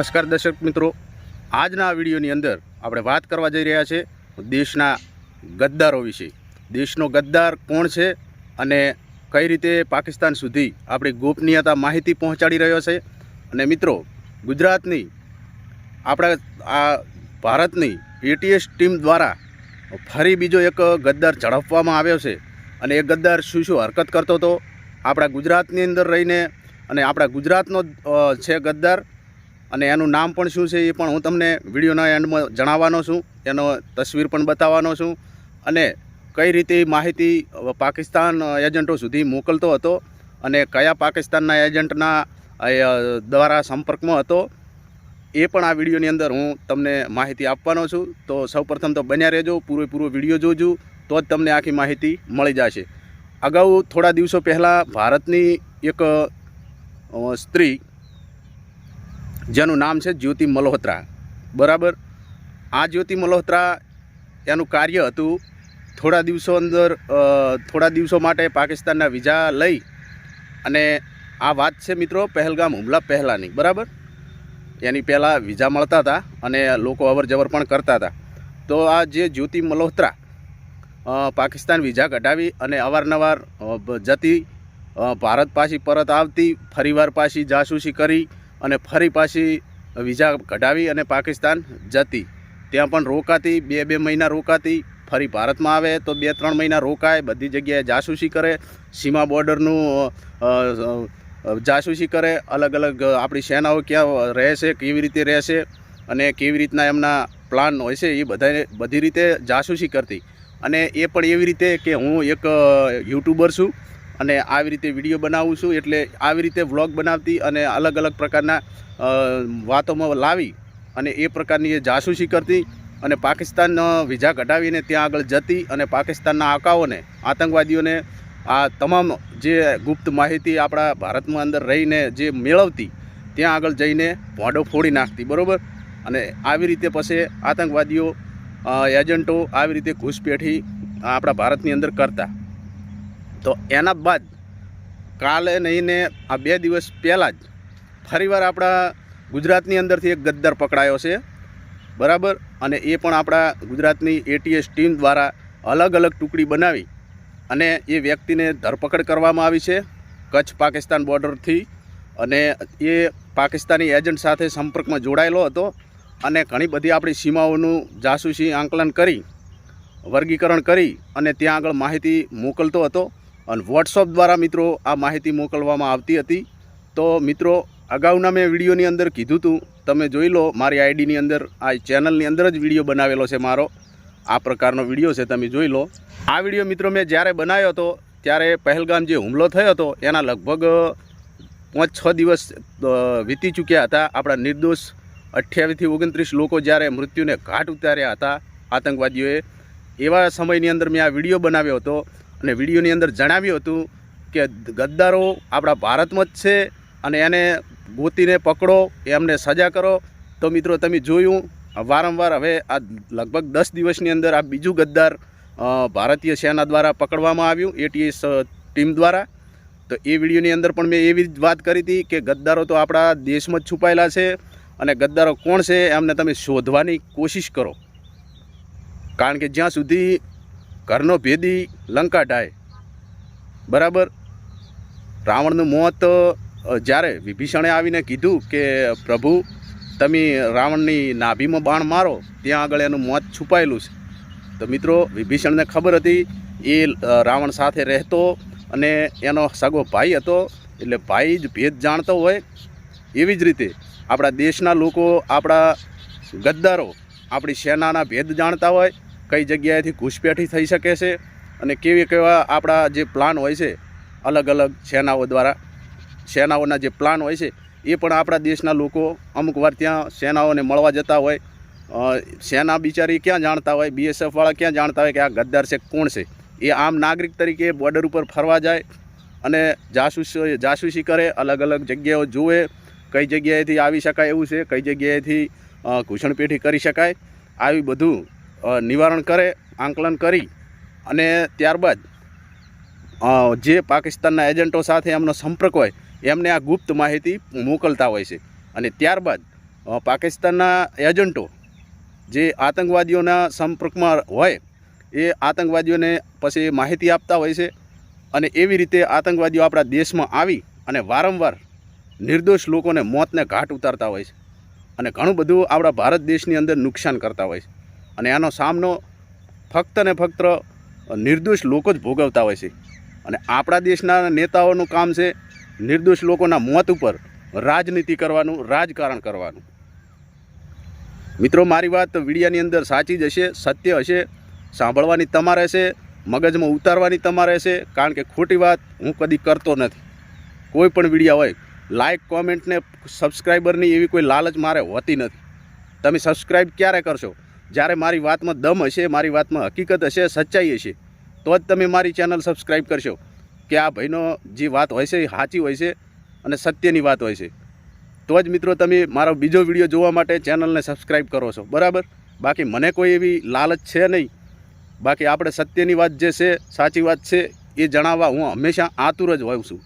નમસ્કાર દર્શક મિત્રો, આજના આ વિડીયોની અંદર આપણે વાત કરવા જઈ રહ્યા છે દેશના ગદ્દારો વિશે। દેશનો ગદ્દાર કોણ છે અને કઈ રીતે પાકિસ્તાન સુધી આપણી ગોપનીયતા માહિતી પહોંચાડી રહ્યો છે। અને મિત્રો, ગુજરાતની આપણા આ ભારતની એટીએસ ટીમ દ્વારા ફરી બીજો એક ગદ્દાર ઝડપવામાં આવ્યો છે અને એ ગદ્દાર શું શું હરકત કરતો હતો આપણા ગુજરાતની અંદર રહીને, અને આપણા ગુજરાતનો છે ગદ્દાર, અને એનું નામ પણ શું છે એ પણ હું તમને વિડીયોના એન્ડમાં જણાવવાનો છું, એનો તસવીર પણ બતાવવાનો છું, અને કઈ રીતે માહિતી પાકિસ્તાન એજન્ટો સુધી મોકલતો હતો અને કયા પાકિસ્તાનના એજન્ટના દ્વારા સંપર્કમાં હતો એ પણ આ વિડીયોની અંદર હું તમને માહિતી આપવાનો છું। તો સૌપ્રથમ તો બન્યા રહેજો, પૂરો વિડીયો જોજો તો જ તમને આખી માહિતી મળી જશે। અગાઉ થોડા દિવસો પહેલાં ભારતની એક સ્ત્રી જેનું નામ છે જ્યોતિ મલ્હોત્રા, બરાબર। આ જ્યોતિ મલ્હોત્રા એનું કાર્ય હતું થોડા દિવસો માટે પાકિસ્તાનના વિઝા લઈ, અને આ વાત છે મિત્રો પહેલગામ હુમલા પહેલાંની, બરાબર। એની પહેલાં વિઝા મળતા હતા અને લોકો અવર જવર પણ કરતા હતા। તો આ જે જ્યોતિ મલ્હોત્રા પાકિસ્તાન વિઝા કઢાવી અને અવારનવાર જતી, ભારત પાછી પરત આવતી, ફરીવાર પાછી જાસૂસી કરી અને ફરી પાછી વિઝા કઢાવી અને પાકિસ્તાન જતી, ત્યાં પણ રોકાતી, બે મહિના રોકાતી, ફરી ભારતમાં આવે તો 2-3 મહિના રોકાય, બધી જગ્યાએ જાસૂસી કરે, સીમા બોર્ડરનું જાસૂસી કરે, અલગ અલગ આપણી સેનાઓ ક્યાં રહેશે, કેવી રીતે રહેશે અને કેવી રીતના એમના પ્લાન હોય છે એ બધી રીતે જાસૂસી કરતી। અને એ પણ એવી રીતે કે હું એક યુટ્યુબર છું અને આવી રીતે વિડીયો બનાવું છું, એટલે આવી રીતે વ્લોગ બનાવતી અને અલગ અલગ પ્રકારના વાતોમાં લાવી અને એ પ્રકારની એ જાસૂસી કરતી અને પાકિસ્તાન વિઝા કઢાવીને ત્યાં આગળ જતી અને પાકિસ્તાનના આકાઓને, આતંકવાદીઓને આ તમામ જે ગુપ્ત માહિતી આપણા ભારતમાં અંદર રહીને જે મેળવતી ત્યાં આગળ જઈને ભોંડો ફોડી નાખતી, બરાબર। અને આવી રીતે પછી આતંકવાદીઓ એજન્ટો આવી રીતે ઘૂસપેઠી આપણા ભારતની અંદર કરતા। તો એના બાદ કાલે નહીં ને આ 2 દિવસ પહેલાં જ ફરીવાર આપણા ગુજરાતની અંદરથી એક ગદ્દાર પકડાયો છે, બરાબર। અને એ પણ આપણા ગુજરાતની એટીએસ ટીમ દ્વારા અલગ અલગ ટુકડી બનાવી અને એ વ્યક્તિને ધરપકડ કરવામાં આવી છે કચ્છ પાકિસ્તાન બોર્ડરથી, અને એ પાકિસ્તાની એજન્ટ સાથે સંપર્કમાં જોડાયેલો હતો અને ઘણી બધી આપણી સીમાઓનું જાસૂસી આંકલન કરી, વર્ગીકરણ કરી અને ત્યાં આગળ માહિતી મોકલતો હતો અને વોટ્સઅપ દ્વારા મિત્રો આ માહિતી મોકલવામાં આવતી હતી। તો મિત્રો, અગાઉના મેં વિડીયોની અંદર કીધું હતું, તમે જોઈ લો, મારી આઈડીની અંદર, આ ચેનલની અંદર જ વિડીયો બનાવેલો છે મારો, આ પ્રકારનો વિડીયો છે, તમે જોઈ લો। આ વિડીયો મિત્રો મેં જ્યારે બનાવ્યો હતો ત્યારે પહેલગામ જે હુમલો થયો હતો એના લગભગ 5-6 દિવસ વીતી ચૂક્યા હતા। આપણા નિર્દોષ 28થી 29 લોકો જ્યારે મૃત્યુને ઘાટ ઉતાર્યા હતા આતંકવાદીઓએ, એવા સમયની અંદર મેં આ વિડીયો બનાવ્યો હતો અને વિડીયોની અંદર જણાવ્યું હતું કે ગદ્દારો આપણા ભારતમાં જ છે અને એને ગોતીને પકડો, એમને સજા કરો। તો મિત્રો તમે જોયું વારંવાર, હવે આ લગભગ 10 દિવસની અંદર આ બીજું ગદ્દાર ભારતીય સેના દ્વારા પકડવામાં આવ્યું, એટીએસ ટીમ દ્વારા। તો એ વિડીયોની અંદર પણ મેં એવી જ વાત કરી હતી કે ગદ્દારો તો આપણા દેશમાં જ છુપાયેલા છે અને ગદ્દારો કોણ છે એમને તમે શોધવાની કોશિશ કરો, કારણ કે જ્યાં સુધી ઘરનો ભેદી લંકા ઢાય, બરાબર। રાવણનું મોત જ્યારે વિભીષણે આવીને કીધું કે પ્રભુ તમે રાવણની નાભીમાં બાણ મારો, ત્યાં આગળ એનું મોત છુપાયેલું છે। તો મિત્રો, વિભીષણને ખબર હતી, એ રાવણ સાથે રહેતો અને એનો સગો ભાઈ હતો, એટલે ભાઈ જ ભેદ જાણતો હોય, એવી જ રીતે આપણા દેશના લોકો, આપણા ગદ્દારો આપણી સેનાના ભેદ જાણતા હોય, કઈ જગ્યાએથી ઘૂસપેઠી થઈ શકે છે અને કેવા આપણા જે પ્લાન હોય છે અલગ અલગ સેનાઓ દ્વારા, સેનાઓના જે પ્લાન હોય છે એ પણ આપણા દેશના લોકો અમુક વાર ત્યાં સેનાઓને મળવા જતા હોય, સેના બિચારી ક્યાં જાણતા હોય, બીએસએફવાળા ક્યાં જાણતા હોય કે આ ગદ્દાર છે કોણ છે। એ આમ નાગરિક તરીકે બોર્ડર ઉપર ફરવા જાય અને જાસૂસી કરે, અલગ અલગ જગ્યાઓ જુએ, કઈ જગ્યાએથી આવી શકાય એવું છે, કઈ જગ્યાએથી ઘૂસણપેઠી કરી શકાય, આવી બધું નિવારણ કરે, આંકલન કરી અને ત્યારબાદ જે પાકિસ્તાનના એજન્ટો સાથે એમનો સંપર્ક હોય એમને આ ગુપ્ત માહિતી મોકલતા હોય છે અને ત્યારબાદ પાકિસ્તાનના એજન્ટો જે આતંકવાદીઓના સંપર્કમાં હોય એ આતંકવાદીઓને પછી માહિતી આપતા હોય છે અને એવી રીતે આતંકવાદીઓ આપણા દેશમાં આવી અને વારંવાર નિર્દોષ લોકોને મોતને ઘાટ ઉતારતા હોય છે અને ઘણું બધું આપણા ભારત દેશની અંદર નુકસાન કરતા હોય છે અને આનો સામનો ફક્ત ને ફક્ત નિર્દોષ લોકો જ ભોગવતા હોય છે અને આપણા દેશના નેતાઓનું કામ છે નિર્દોષ લોકોના મોત ઉપર રાજનીતિ કરવાનું, રાજકારણ કરવાનું. મિત્રો, મારી વાત વિડીયાની અંદર સાચી જ હશે, સત્ય હશે, સાંભળવાની તમારે છે, મગજમાં ઉતારવાની તમારે છે, કારણ કે ખોટી વાત હું કદી કરતો નથી. કોઈ પણ વિડીયા હોય, લાઇક, કોમેન્ટ ને સબસ્ક્રાઈબરની એવી કોઈ લાલચ મારે હોતી નથી. તમે સબસ્ક્રાઈબ ક્યારે કરશો? જ્યારે મારી વાતમાં દમ હશે, મારી વાતમાં હકીકત હશે, સચ્ચાઈ હશે, તો જ તમે મારી ચેનલ સબસ્ક્રાઈબ કરશો કે આ ભાઈનો જે વાત હોય છે એ સાચી હોય છે અને સત્યની વાત હોય છે. તો જ મિત્રો તમે મારો બીજો વિડીયો જોવા માટે ચેનલને સબસ્ક્રાઈબ કરો છો, બરાબર? બાકી મને કોઈ એવી લાલચ છે નહીં. બાકી આપણે સત્યની વાત જે છે, સાચી વાત છે એ જણાવવા હું હંમેશા આતુર જ હોઉં છું.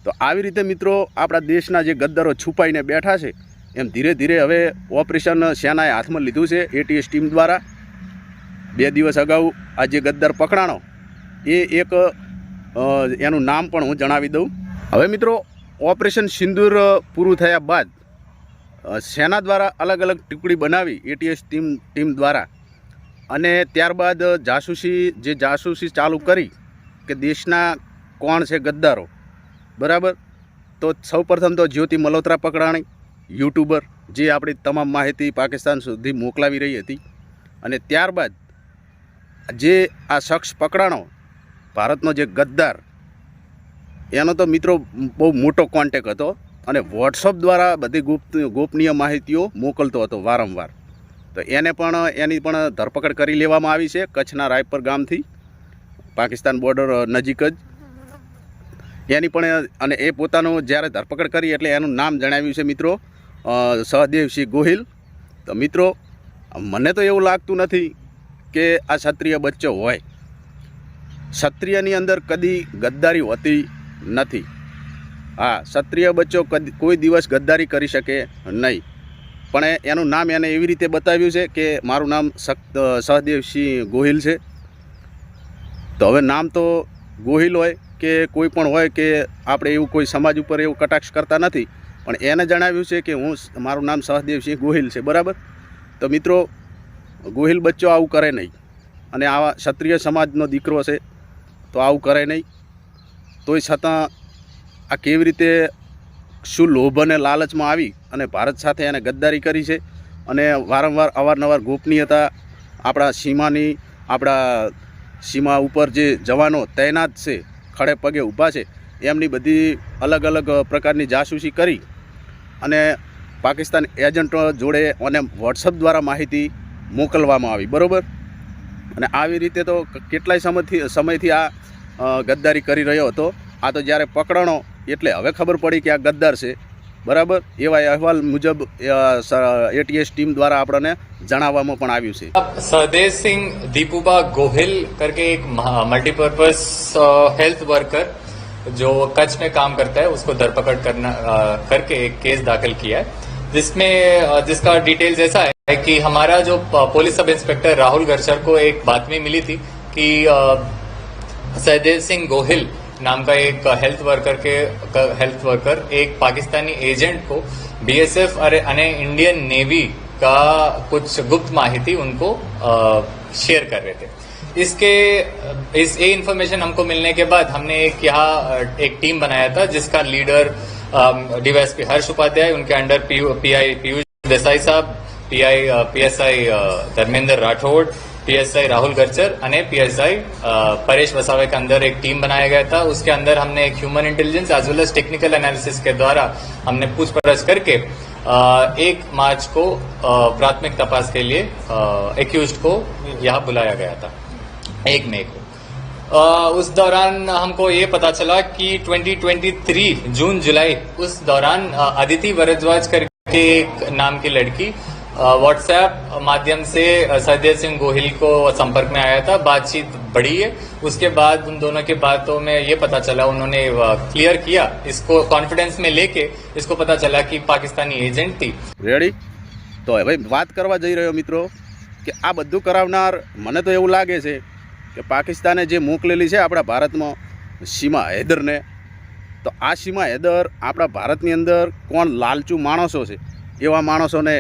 તો આવી રીતે મિત્રો આપણા દેશના જે ગદ્દારો છુપાઈને બેઠા છે એમ ધીરે ધીરે હવે ઓપરેશન સેનાએ હાથમાં લીધું છે એટીએસ ટીમ દ્વારા. 2 દિવસ અગાઉ આ જે ગદ્દાર પકડાણો એ એક એનું નામ પણ હું જણાવી દઉં. હવે મિત્રો, ઓપરેશન સિંદૂર પૂરું થયા બાદ સેના દ્વારા અલગ અલગ ટુકડી બનાવી એટીએસ ટીમ દ્વારા અને ત્યારબાદ જાસૂસી ચાલુ કરી કે દેશના કોણ છે ગદ્દારો, બરાબર? તો સૌપ્રથમ તો જ્યોતિ મલ્હોત્રા પકડાણી, યુટ્યુબર, જે આપણી તમામ માહિતી પાકિસ્તાન સુધી મોકલાવી રહી હતી. અને ત્યારબાદ જે આ શખ્સ પકડાણો ભારતનો જે ગદ્દાર, એનો તો મિત્રો બહુ મોટો કોન્ટેક હતો અને વોટ્સઅપ દ્વારા બધી ગોપનીય માહિતીઓ મોકલતો હતો વારંવાર. તો એની પણ ધરપકડ કરી લેવામાં આવી છે કચ્છના રાયપર ગામથી, પાકિસ્તાન બોર્ડર નજીક જ એની પણ. અને એ પોતાનું જ્યારે ધરપકડ કરી એટલે એનું નામ જણાવ્યું છે મિત્રો સહદેવસિંહ ગોહિલ. તો મિત્રો, મને તો એવું લાગતું નથી કે આ ક્ષત્રિય બચ્ચો હોય. ક્ષત્રિયની અંદર કદી ગદ્દારી હોતી નથી. હા, ક્ષત્રિય બચ્ચો કોઈ દિવસ ગદ્દારી કરી શકે નહીં. પણ એનું નામ એને એવી રીતે બતાવ્યું છે કે મારું નામ સહદેવસિંહ ગોહિલ છે. તો હવે નામ તો ગોહિલ હોય કે કોઈ પણ હોય, કે આપણે એવું કોઈ સમાજ ઉપર એવું કટાક્ષ કરતા નથી, પણ એને જણાવ્યું છે કે મારું નામ સહદેવસિંહ ગોહિલ છે, બરાબર? તો મિત્રો, ગોહિલ બચ્ચો આવું કરે નહીં અને આવા ક્ષત્રિય સમાજનો દીકરો છે તો આવું કરે નહીં. તોય છતાં આ કેવી રીતે, શું લોભ અને લાલચમાં આવી અને ભારત સાથે એને ગદ્દારી કરી છે અને અવારનવાર ગોપનીયતા આપણા સીમા ઉપર જે જવાનો તૈનાત છે, ખડે પગે ઊભા છે, એમની બધી અલગ અલગ પ્રકારની જાસૂસી કરી અને પાકિસ્તાન એજન્ટો જોડે અને વોટ્સઅપ દ્વારા માહિતી મોકલવામાં આવી, બરાબર? અને આવી રીતે તો કેટલાય સમયથી આ ગદ્દારી કરી રહ્યો હતો. આ તો જ્યારે પકડાણો એટલે હવે ખબર પડી કે આ ગદ્દાર છે, બરાબર? એવા અહેવાલ મુજબ એટીએસ ટીમ દ્વારા આપણને જણાવવામાં પણ આવ્યું છે. सहदेव सिंह दीपूबा गोहिल करके एक मल्टीपर्पज हेल्थ वर्कर जो कच्छ में काम करता है, उसको धरपकड़ करके एक केस दाखिल किया है, जिसका डिटेल्स ऐसा है कि हमारा जो पुलिस सब इंस्पेक्टर राहुल गर्चर को एक बातमी मिली थी कि सहदेव सिंह गोहिल नाम का एक हेल्थ वर्कर एक पाकिस्तानी एजेंट को बीएसएफ और इंडियन नेवी का कुछ गुप्त माहिती उनको शेयर कर रहे थे. ये इन्फॉर्मेशन हमको मिलने के बाद हमने यहाँ एक टीम बनाया था, जिसका लीडर डीवाईएसपी हर्ष उपाध्याय, उनके अंडर पीआई पीयूष देसाई साहब, पीएसआई धर्मेंद्र राठौड़, पीएसआई राहुल गर्चर और पीएसआई परेश वसावे के अंदर एक टीम बनाया गया था. उसके अंदर हमने एक human intelligence as well as technical analysis के द्वारा हमने पूछपरछ करके 1 मार्च को प्राथमिक तपास के लिए एक्यूज्ड को यहाँ बुलाया गया था, 1 मई को. उस दौरान हमको ये पता चला कि 2023 जून जुलाई उस दौरान अदिति वरद्वाज करके एक नाम की लड़की व्हाट्सएप माध्यम से सरदेव सिंह गोहिल को संपर्क में आया था, बातचीत बढ़ी है। उसके बाद उन दोनों की बातों में ये पता चला, उन्होंने क्लियर किया, इसको कॉन्फिडेंस में लेके इसको पता चला कि पाकिस्तानी एजेंट थी। રેડી? તો હવે વાત કરવા જઈ રહ્યો મિત્રો કે આ બધું કરાવનાર મને તો એવું લાગે છે કે પાકિસ્તાને જે મોકલેલી છે આપણા ભારતમાં સીમા હૈદરને, તો આ સીમા હૈદર આપણા ભારતની અંદર કોણ લાલચુ માણસો છે એવા માણસોને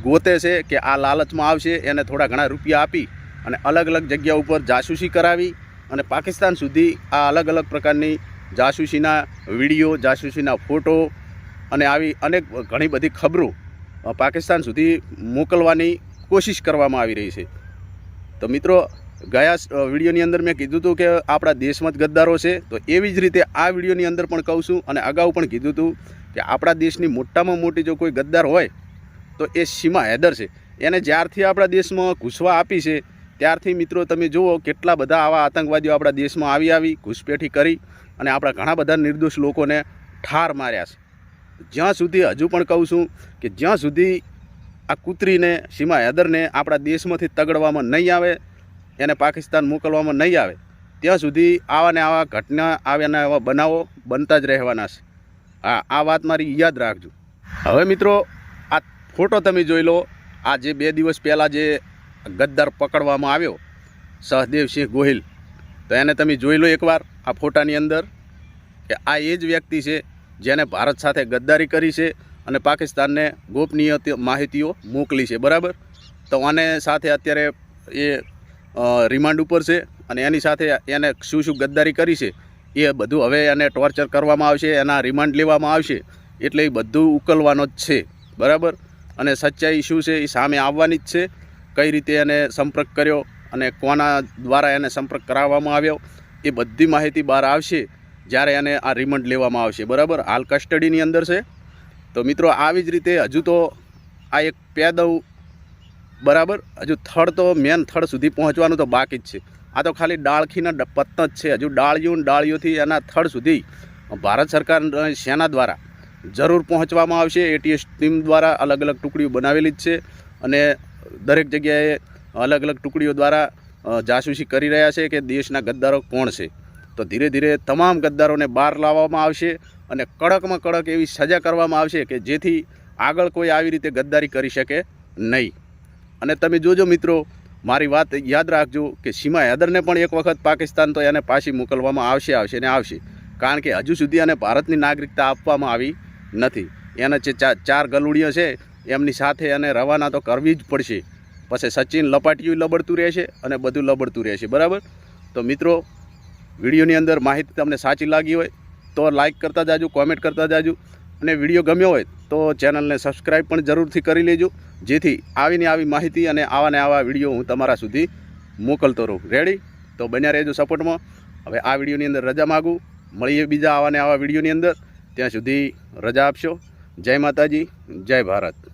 ગોતે છે કે આ લાલચમાં આવશે, એને થોડા ઘણા રૂપિયા આપી અને અલગ અલગ જગ્યા ઉપર જાસૂસી કરાવી અને પાકિસ્તાન સુધી આ અલગ અલગ પ્રકારની જાસૂસીના વિડીયો, જાસૂસીના ફોટો અને આવી અનેક ઘણી બધી ખબરો પાકિસ્તાન સુધી મોકલવાની કોશિશ કરવામાં આવી રહી છે। તો મિત્રો, ગયા વિડીયોની અંદર મેં કીધું હતું કે આપણા દેશમાં જ ગદ્દારો છે, તો એવી જ રીતે આ વિડીયોની અંદર પણ કહું છું અને અગાઉ પણ કીધું હતું કે આપણા દેશની મોટામાં મોટી જો કોઈ ગદ્દાર હોય તો એ સીમા હૈદર છે। એને જ્યારથી આપણા દેશમાં ઘૂસવા આપી છે ત્યારથી મિત્રો તમે જુઓ કેટલા બધા આવા આતંકવાદીઓ આપણા દેશમાં આવી ઘૂસપેઠી કરી અને આપણા ઘણા બધા નિર્દોષ લોકોને ઠાર માર્યા છે। જ્યાં સુધી, હજુ પણ કહું છું કે જ્યાં સુધી આ કૂતરીને, સીમા હૈદરને આપણા દેશમાંથી તગડવામાં નહીં આવે, એને પાકિસ્તાન મોકલવામાં નહીં આવે, ત્યાં સુધી આવા ને આવા ઘટના, આવા ને આવા બનાવો બનતા જ રહેવાના છે। હા, આ વાત મારી યાદ રાખજો। હવે મિત્રો, આ ફોટો તમે જોઈ લો, આ જે 2 દિવસ પહેલાં જે ગદ્દાર પકડવામાં આવ્યો સહદેવ સિંહ ગોહિલ, તો એને તમે જોઈ લો એકવાર આ ફોટાની અંદર કે આ એ જ વ્યક્તિ છે જેને ભારત સાથે ગદ્દારી કરી છે અને પાકિસ્તાનને ગોપનીય માહિતીઓ મોકલી છે, બરાબર? તો આને સાથે અત્યારે એ રિમાન્ડ ઉપર છે અને એની સાથે એને શું ગદ્દારી કરી છે એ બધું હવે એને ટોર્ચર કરવામાં આવશે, એના રિમાન્ડ લેવામાં આવશે, એટલે એ બધું ઉકલવાનો જ છે, બરાબર? અને સચ્ચાઈ શું છે એ સામે આવવાની જ છે। કઈ રીતે એને સંપર્ક કર્યો અને કોના દ્વારા એને સંપર્ક કરાવવામાં આવ્યો એ બધી માહિતી બહાર આવશે જ્યારે એને આ રિમાન્ડ લેવામાં આવશે, બરાબર? હાલ કસ્ટડીની અંદર છે। તો મિત્રો, આવી જ રીતે હજુ તો આ એક પેદવ, બરાબર, હજુ થડ તો મેન થડ સુધી પહોંચવાનું તો બાકી જ છે। આ તો ખાલી ડાળખીના પત્તા જ છે, હજુ ડાળીઓથી એના થડ સુધી ભારત સરકાર સેના દ્વારા જરૂર પહોંચવામાં આવશે। એટીએસ ટીમ દ્વારા અલગ અલગ ટુકડીઓ બનાવેલી જ છે અને દરેક જગ્યાએ અલગ અલગ ટુકડીઓ દ્વારા જાસૂસી કરી રહ્યા છે કે દેશના ગદ્દારો કોણ છે। તો ધીરે ધીરે તમામ ગદ્દારોને બહાર લાવવામાં આવશે અને કડકમાં કડક એવી સજા કરવામાં આવશે કે જેથી આગળ કોઈ આવી રીતે ગદ્દારી કરી શકે નહીં। અને તમે જોજો મિત્રો, મારી વાત યાદ રાખજો કે સીમા હૈદરને પણ એક વખત પાકિસ્તાન તો એને પાછી મોકલવામાં આવશે ને આવશે, કારણ કે હજુ સુધી એને ભારતની નાગરિકતા આપવામાં આવી નથી। એને જે 4 ગલુડીઓ છે એમની સાથે એને રવાના તો કરવી જ પડશે, પછી સચિન લપાટીયું લબડતું રહેશે અને બધું લબડતું રહેશે, બરાબર? તો મિત્રો, વિડીયોની અંદર માહિતી તમને સાચી લાગી હોય તો લાઇક કરતા જાજો, કોમેન્ટ કરતા જાજો અને વિડીયો ગમ્યો હોય તો ચેનલને સબસ્ક્રાઈબ પણ જરૂરથી કરી લેજો, જેથી આવીને આવી માહિતી અને આવા ને આવા વિડીયો હું તમારા સુધી મોકલતો રહું। રેડી? તો બન્યા રહેજો સપોર્ટમાં। હવે આ વિડીયોની અંદર રજા માગું, મળીએ બીજા આવા ને આવા વિડીયોની અંદર, ત્યાં સુધી રજા આપશો। જય માતાજી, જય ભારત।